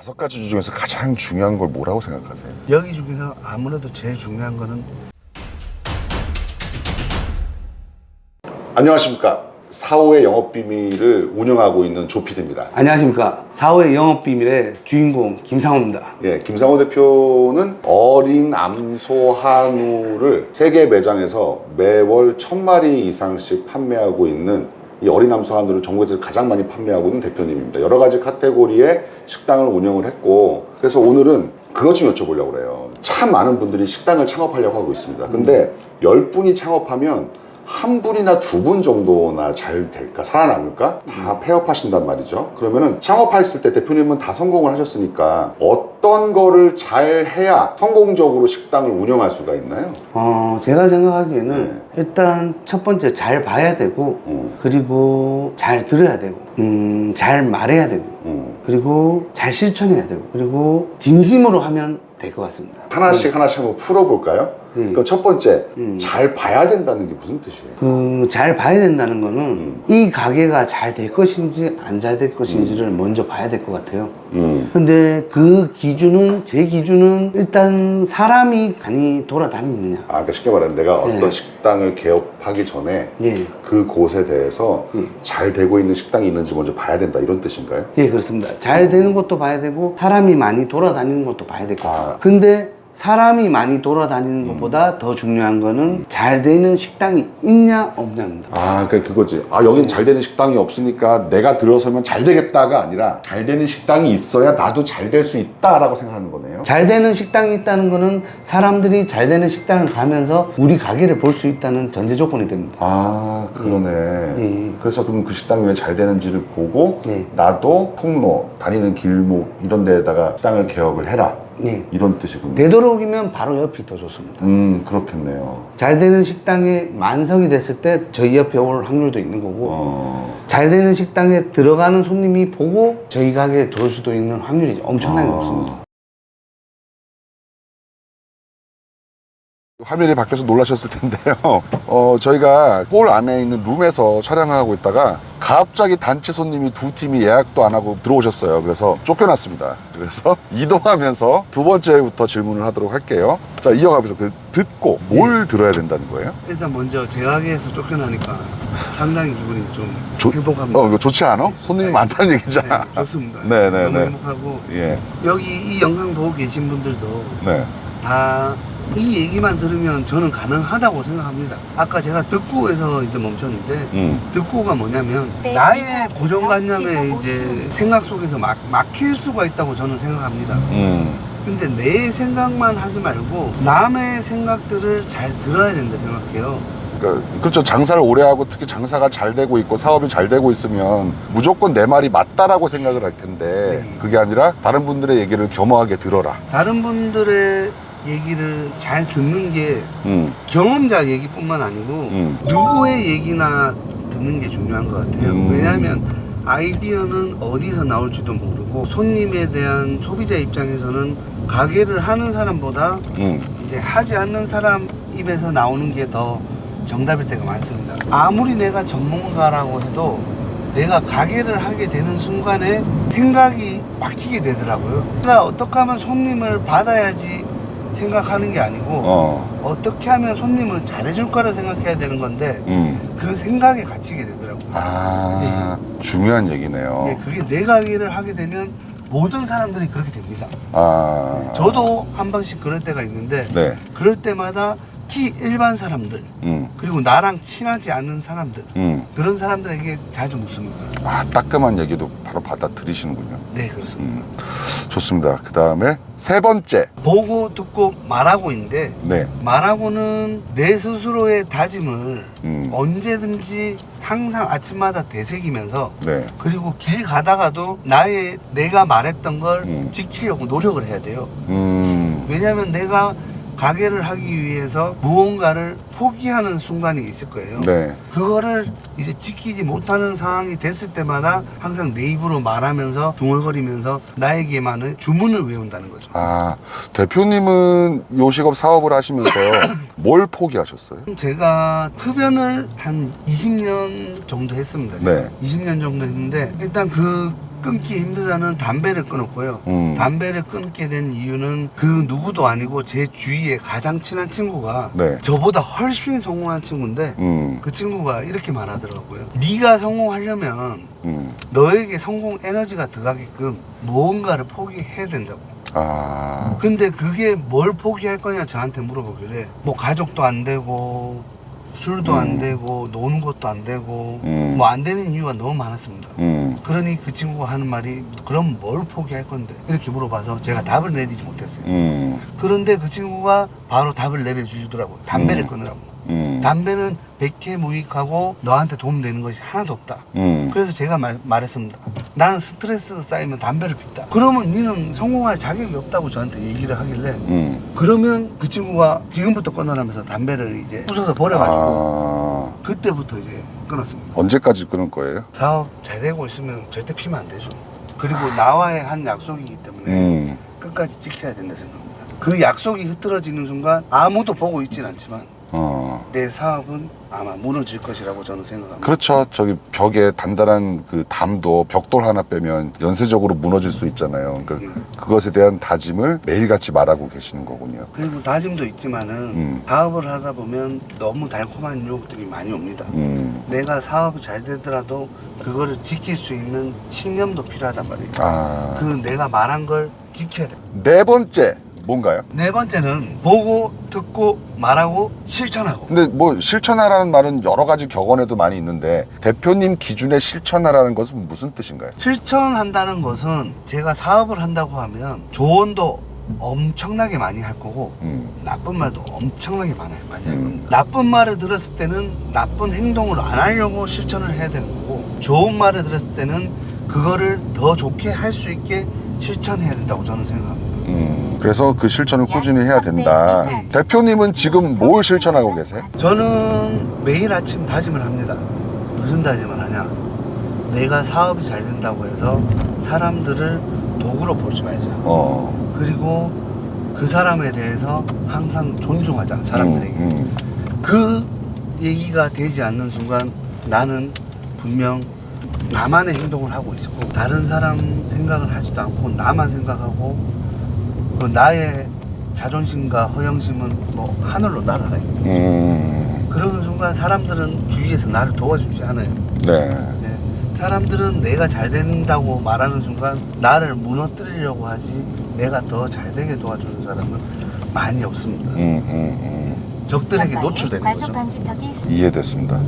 5가지 중에서 가장 중요한 걸 뭐라고 생각하세요? 여기 중에서 아무래도 제일 중요한 거는 안녕하십니까. 4호의 영업비밀을 운영하고 있는 조피디입니다. 안녕하십니까. 4호의 영업비밀의 주인공 김상호입니다. 예, 김상호 대표는 어린 암소 한우를 세계 매장에서 매월 1000마리 이상씩 판매하고 있는 이 어린 암소 한우를 전국에서 가장 많이 판매하고 있는 대표님입니다. 여러 가지 카테고리의 식당을 운영을 했고, 그래서 오늘은 그것 좀 여쭤보려고 그래요. 참 많은 분들이 식당을 창업하려고 하고 있습니다. 근데 10분이 창업하면 한 분이나 2분 정도나 잘 될까? 살아남을까? 다 폐업하신단 말이죠. 그러면은 창업했을 때 대표님은 다 성공을 하셨으니까 어떤 거를 잘 해야 성공적으로 식당을 운영할 수가 있나요? 제가 생각하기에는 일단 첫 번째 잘 봐야 되고 그리고 잘 들어야 되고 잘 말해야 되고 그리고 잘 실천해야 되고 그리고 진심으로 하면 될 것 같습니다. 하나씩 한번 풀어볼까요? 그럼 첫 번째, 잘 봐야 된다는 게 무슨 뜻이에요? 잘 봐야 된다는 거는 이 가게가 잘 될 것인지 안 잘 될 것인지를 먼저 봐야 될 것 같아요. 근데 그 기준은, 제 기준은 일단 사람이 많이 돌아다니느냐. 그러니까 쉽게 말하면 내가 어떤 식당을 개업하기 전에 그 곳에 대해서 잘 되고 있는 식당이 있는지 먼저 봐야 된다, 이런 뜻인가요? 예, 그렇습니다. 잘 되는 것도 봐야 되고 사람이 많이 돌아다니는 것도 봐야 될 것 같아요. 근데 사람이 많이 돌아다니는 것보다 더 중요한 거는 잘 되는 식당이 있냐 없냐입니다. 그러니까 그거지. 여긴 잘 되는 식당이 없으니까 내가 들어서면 잘 되겠다가 아니라 잘 되는 식당이 있어야 나도 잘 될 수 있다라고 생각하는 거네요. 잘 되는 식당이 있다는 거는 사람들이 잘 되는 식당을 가면서 우리 가게를 볼 수 있다는 전제 조건이 됩니다. 그러네. 그래서 그럼 그 식당이 왜 잘 되는지를 보고 나도 통로, 다니는 길목 이런 데에다가 식당을 개업을 해라. 이런 뜻이군요. 되도록이면 바로 옆이 더 좋습니다. 그렇겠네요. 잘 되는 식당에 만석이 됐을 때 저희 옆에 올 확률도 있는 거고 잘 되는 식당에 들어가는 손님이 보고 저희 가게에 들어올 수도 있는 확률이 엄청나게 높습니다. 화면이 바뀌어서 놀라셨을 텐데요. 저희가 홀 안에 있는 룸에서 촬영을 하고 있다가 갑자기 단체 손님이 2팀이 예약도 안 하고 들어오셨어요. 그래서 쫓겨났습니다. 그래서 이동하면서 두 번째부터 질문을 하도록 할게요. 자, 이어가면서 듣고 뭘 들어야 된다는 거예요? 일단 먼저 제 가게에서 쫓겨나니까 상당히 기분이 좀 행복합니다. 이거 좋지 않아? 손님이 많다는 얘기잖아. 좋습니다. 네네네. 너무 행복하고 여기 이 영상 보고 계신 분들도 다 이 얘기만 들으면 저는 가능하다고 생각합니다. 아까 제가 득구에서 이제 멈췄는데 득구가 뭐냐면 나의 고정관념에 이제 생각 속에서 막힐 수가 있다고 저는 생각합니다. 근데 내 생각만 하지 말고 남의 생각들을 잘 들어야 된다 생각해요. 그렇죠. 장사를 오래 하고 특히 장사가 잘 되고 있고 사업이 잘 되고 있으면 무조건 내 말이 맞다라고 생각을 할 텐데 그게 아니라 다른 분들의 얘기를 겸허하게 들어라. 다른 분들의 얘기를 잘 듣는 게 경험자 얘기뿐만 아니고 누구의 얘기나 듣는 게 중요한 것 같아요. 왜냐하면 아이디어는 어디서 나올지도 모르고 손님에 대한 소비자 입장에서는 가게를 하는 사람보다 이제 하지 않는 사람 입에서 나오는 게 더 정답일 때가 많습니다. 아무리 내가 전문가라고 해도 내가 가게를 하게 되는 순간에 생각이 막히게 되더라고요. 내가 어떻게 하면 손님을 받아야지 생각하는 게 아니고 어떻게 하면 손님을 잘해줄까를 생각해야 되는 건데 그 생각에 갇히게 되더라고요. 중요한 얘기네요. 그게 내 가게를 하게 되면 모든 사람들이 그렇게 됩니다. 저도 한 번씩 그럴 때가 있는데 그럴 때마다 특히 일반 사람들 그리고 나랑 친하지 않는 사람들 그런 사람들에게 자주 묻습니다. 따끔한 얘기도 바로 받아들이시는군요. 네, 그렇습니다. 좋습니다. 그 다음에 세 번째, 보고 듣고 말하고인데 말하고는 내 스스로의 다짐을 언제든지 항상 아침마다 되새기면서 그리고 길 가다가도 내가 말했던 걸 지키려고 노력을 해야 돼요. 왜냐하면 내가 가게를 하기 위해서 무언가를 포기하는 순간이 있을 거예요. 그거를 이제 지키지 못하는 상황이 됐을 때마다 항상 내 입으로 말하면서 중얼거리면서 나에게만을 주문을 외운다는 거죠. 대표님은 요식업 사업을 하시면서 뭘 포기하셨어요? 제가 흡연을 한 20년 정도 했습니다. 20년 정도 했는데 일단 그 끊기 힘들다는 담배를 끊었고요. 담배를 끊게 된 이유는 그 누구도 아니고 제 주위에 가장 친한 친구가 네. 저보다 훨씬 성공한 친구인데 그 친구가 이렇게 말하더라고요. 네가 성공하려면 너에게 성공 에너지가 들어가게끔 무언가를 포기해야 된다고. 아. 근데 그게 뭘 포기할 거냐 저한테 물어보길래 뭐 가족도 안 되고 술도 안 되고 노는 것도 안 되고 뭐 안 되는 이유가 너무 많았습니다. 그러니 그 친구가 하는 말이 그럼 뭘 포기할 건데 이렇게 물어봐서 제가 답을 내리지 못했어요. 그런데 그 친구가 바로 답을 내려주시더라고요. 담배를 끊으라고. 담배는 백해무익하고 너한테 도움되는 것이 하나도 없다. 그래서 제가 말했습니다. 나는 스트레스가 쌓이면 담배를 폈다. 그러면 니는 성공할 자격이 없다고 저한테 얘기를 하길래 그러면 그 친구가 지금부터 끊어라면서 담배를 이제 부숴서 버려가지고 그때부터 이제 끊었습니다. 언제까지 끊을 거예요? 사업 잘 되고 있으면 절대 피면 안 되죠. 그리고 나와의 한 약속이기 때문에 끝까지 지켜야 된다 생각합니다. 그 약속이 흐트러지는 순간 아무도 보고 있진 않지만 내 사업은 아마 무너질 것이라고 저는 생각합니다. 그렇죠. 저기 벽에 단단한 그 담도 벽돌 하나 빼면 연쇄적으로 무너질 수 있잖아요. 그러니까 그것에 대한 다짐을 매일같이 말하고 계시는 거군요. 그리고 다짐도 있지만은 사업을 하다 보면 너무 달콤한 유혹들이 많이 옵니다. 내가 사업이 잘 되더라도 그거를 지킬 수 있는 신념도 필요하단 말이에요. 그 내가 말한 걸 지켜야 돼. 네 번째 뭔가요? 네 번째는 보고 듣고 말하고 실천하고. 근데 뭐 실천하라는 말은 여러 가지 격언에도 많이 있는데 대표님 기준의 실천하라는 것은 무슨 뜻인가요? 실천한다는 것은 제가 사업을 한다고 하면 조언도 엄청나게 많이 할 거고 나쁜 말도 엄청나게 많이 할 겁니다. 나쁜 말을 들었을 때는 나쁜 행동을 안 하려고 실천을 해야 되는 거고 좋은 말을 들었을 때는 그거를 더 좋게 할 수 있게 실천해야 된다고 저는 생각합니다. 그래서 그 실천을 꾸준히 해야 된다. 대표님은 지금 뭘 실천하고 계세요? 저는 매일 아침 다짐을 합니다. 무슨 다짐을 하냐? 내가 사업이 잘 된다고 해서 사람들을 도구로 보지 말자. 그리고 그 사람에 대해서 항상 존중하자. 사람들에게. 그 얘기가 되지 않는 순간 나는 분명 나만의 행동을 하고 있었고 다른 사람 생각을 하지도 않고 나만 생각하고 그 나의 자존심과 허영심은 뭐 하늘로 날아가 있고 그러는 순간 사람들은 주위에서 나를 도와주지 않아요. 네. 사람들은 내가 잘 된다고 말하는 순간 나를 무너뜨리려고 하지 내가 더 잘 되게 도와주는 사람은 많이 없습니다. 적들에게 노출되는 거죠. 이해됐습니다.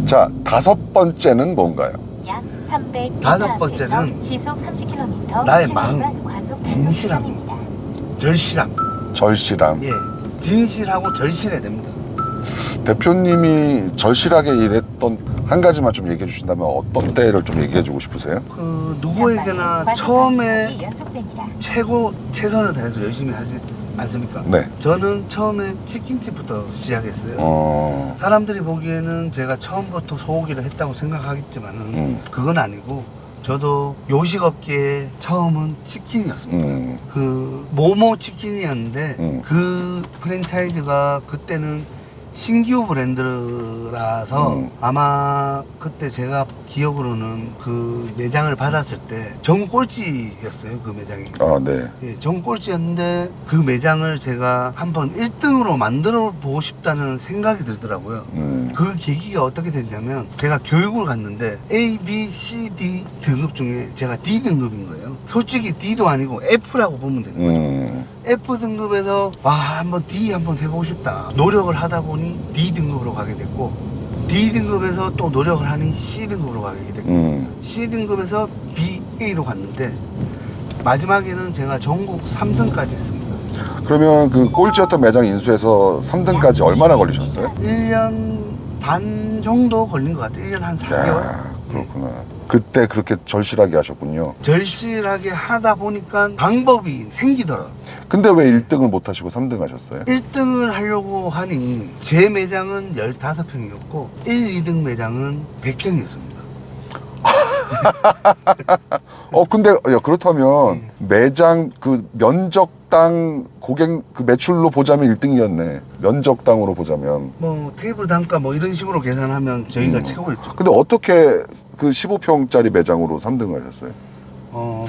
자, 다섯 번째는 뭔가요? 약 300m 다섯 번째는 시속 30km 나의 마음, 진실함, 절실함. 절실함. 예, 진실하고 절실해야 됩니다. 대표님이 절실하게 일했던 한 가지만 좀 얘기해 주신다면 어떤 때를 좀 얘기해 주고 싶으세요? 그 누구에게나 처음에 최선을 다해서 열심히 하지 않습니까? 네. 저는 처음에 치킨집부터 시작했어요. 사람들이 보기에는 제가 처음부터 소고기를 했다고 생각하겠지만은 그건 아니고 저도 요식업계의 처음은 치킨이었습니다. 그 모모 치킨이었는데 그 프랜차이즈가 그때는 신규 브랜드라서 아마 그때 제가 기억으로는 그 매장을 받았을 때 정꼴찌였어요. 그 매장이. 네. 예, 정꼴찌였는데 그 매장을 제가 한번 1등으로 만들어 보고 싶다는 생각이 들더라고요. 그 계기가 어떻게 됐냐면 제가 교육을 갔는데 A, B, C, D 등급 중에 제가 D 등급인 거예요. 솔직히 D도 아니고 F라고 보면 되는 거죠. F 등급에서 와 한번 D 한번 해보고 싶다. 노력을 하다 보니 D 등급으로 가게 됐고 D 등급에서 또 노력을 하니 C 등급으로 가게 됐고 C 등급에서 BA로 갔는데 마지막에는 제가 전국 3등까지 했습니다. 그러면 그 꼴찌였던 매장 인수해서 3등까지 얼마나 걸리셨어요? 1년 반 정도 걸린 것 같아요. 1년 한 4개월. 야, 그렇구나. 그때 그렇게 절실하게 하셨군요. 절실하게 하다 보니까 방법이 생기더라고요. 근데 왜 1등을 못 하시고 3등 하셨어요? 1등을 하려고 하니 제 매장은 15평이었고 1, 2등 매장은 100평이었습니다. 근데 그렇다면 매장 그 면적당 고객 그 매출로 보자면 1등이었네. 면적당으로 보자면. 뭐 테이블 단가 뭐 이런 식으로 계산하면 저희가 최고였죠. 근데 어떻게 그 15평짜리 매장으로 3등을 하셨어요?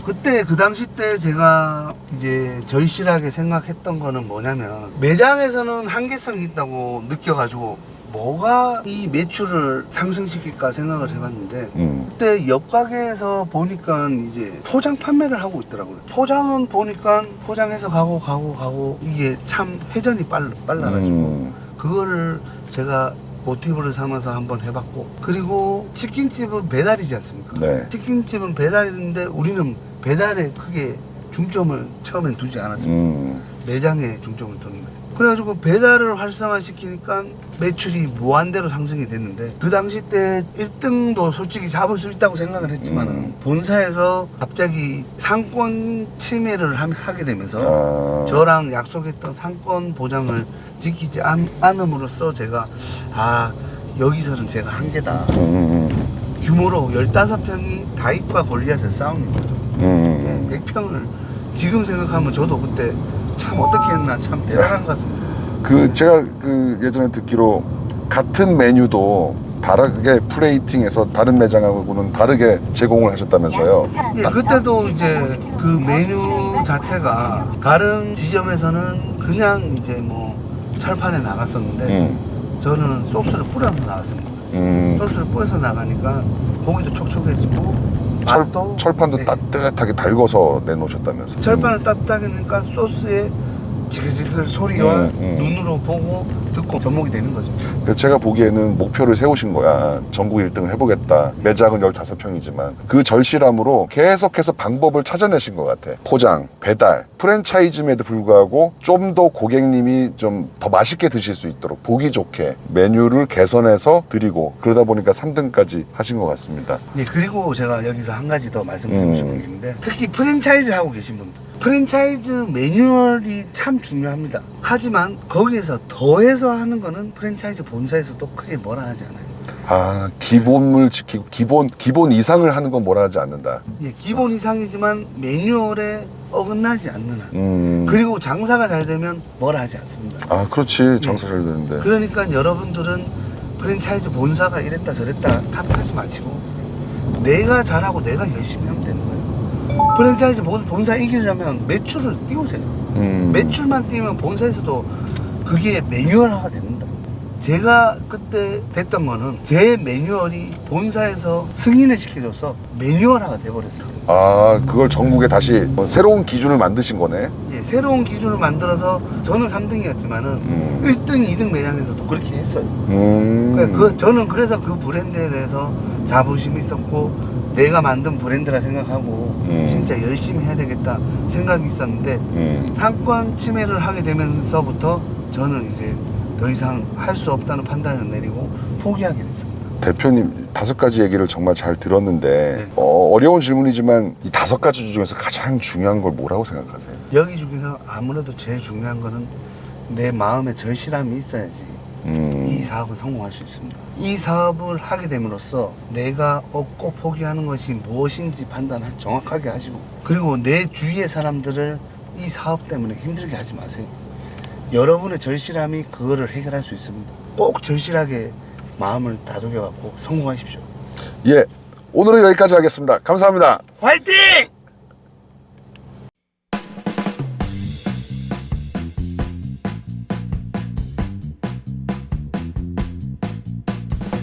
그때 그 당시 때 제가 이제 절실하게 생각했던 거는 뭐냐면 매장에서는 한계성이 있다고 느껴가지고 뭐가 이 매출을 상승시킬까 생각을 해봤는데 그때 옆 가게에서 보니까 이제 포장 판매를 하고 있더라고요. 포장은 보니까 포장해서 가고 이게 참 회전이 빨라가지고 그거를 제가 모티브를 삼아서 한번 해봤고, 그리고 치킨집은 배달이지 않습니까? 네. 치킨집은 배달인데 우리는 배달에 크게 중점을 처음엔 두지 않았습니다. 매장에 중점을 두는 거예요. 그래가지고 배달을 활성화시키니까 매출이 무한대로 상승이 됐는데 그 당시 때 1등도 솔직히 잡을 수 있다고 생각을 했지만 본사에서 갑자기 상권 침해를 하게 되면서 저랑 약속했던 상권 보장을 지키지 않음으로써 제가 여기서는 제가 한계다. 규모로 15평이 다익과 골리앗의 싸움인 거죠. 100평을 지금 생각하면 저도 그때 참 어떻게 했나 참 대단한 것 같습니다. 제가 예전에 듣기로 같은 메뉴도 다르게 플레이팅해서 다른 매장하고는 다르게 제공을 하셨다면서요. 예, 그때도 이제 그 메뉴 자체가 다른 지점에서는 그냥 이제 뭐 철판에 나갔었는데 저는 소스를 뿌려서 나갔습니다. 소스를 뿌려서 나가니까 고기도 촉촉해지고 맛도 철판도 네. 따뜻하게 달궈서 내놓으셨다면서. 철판을 따뜻하게 넣으니까 소스에 지글지글 소리와 눈으로 보고 듣고 접목이 되는 거죠. 제가 보기에는 목표를 세우신 거야. 전국 1등을 해보겠다. 매장은 15평이지만 그 절실함으로 계속해서 방법을 찾아내신 것 같아. 포장, 배달, 프랜차이즈임에도 불구하고 좀 더 고객님이 좀 더 맛있게 드실 수 있도록 보기 좋게 메뉴를 개선해서 드리고 그러다 보니까 3등까지 하신 것 같습니다. 예, 그리고 제가 여기서 한 가지 더 말씀드리고 싶은 게 있는데 특히 프랜차이즈 하고 계신 분들, 프랜차이즈 매뉴얼이 참 중요합니다. 하지만 거기에서 더해서 하는 거는 프랜차이즈 본사에서도 크게 뭐라 하지 않아요. 기본을 지키고 기본 이상을 하는 건 뭐라 하지 않는다. 예, 기본 이상이지만 매뉴얼에 어긋나지 않는 한. 그리고 장사가 잘 되면 뭐라 하지 않습니다. 그렇지. 장사 잘 되는데. 그러니까 여러분들은 프랜차이즈 본사가 이랬다 저랬다 탓하지 마시고 내가 잘하고 내가 열심히 하면 되는 거예요. 프랜차이즈 본사 이기려면 매출을 띄우세요. 매출만 띄우면 본사에서도 그게 매뉴얼화가 됩니다. 제가 그때 됐던 거는 제 매뉴얼이 본사에서 승인을 시켜줘서 매뉴얼화가 돼버렸어요. 그걸 전국에 다시 새로운 기준을 만드신 거네. 예, 새로운 기준을 만들어서 저는 3등이었지만은 1등, 2등 매장에서도 그렇게 했어요. 그러니까 저는 그래서 그 브랜드에 대해서 자부심이 있었고 내가 만든 브랜드라 생각하고 진짜 열심히 해야 되겠다 생각이 있었는데 상권 침해를 하게 되면서부터 저는 이제 더 이상 할 수 없다는 판단을 내리고 포기하게 됐습니다. 대표님 5가지 얘기를 정말 잘 들었는데 네. 어려운 질문이지만 이 5가지 중에서 가장 중요한 걸 뭐라고 생각하세요? 여기 중에서 아무래도 제일 중요한 거는 내 마음에 절실함이 있어야지 이 사업은 성공할 수 있습니다. 이 사업을 하게 됨으로써 내가 얻고 포기하는 것이 무엇인지 판단을 정확하게 하시고 그리고 내 주위의 사람들을 이 사업 때문에 힘들게 하지 마세요. 여러분의 절실함이 그거를 해결할 수 있습니다. 꼭 절실하게 마음을 다독여 갖고 성공하십시오. 예, 오늘은 여기까지 하겠습니다. 감사합니다. 화이팅!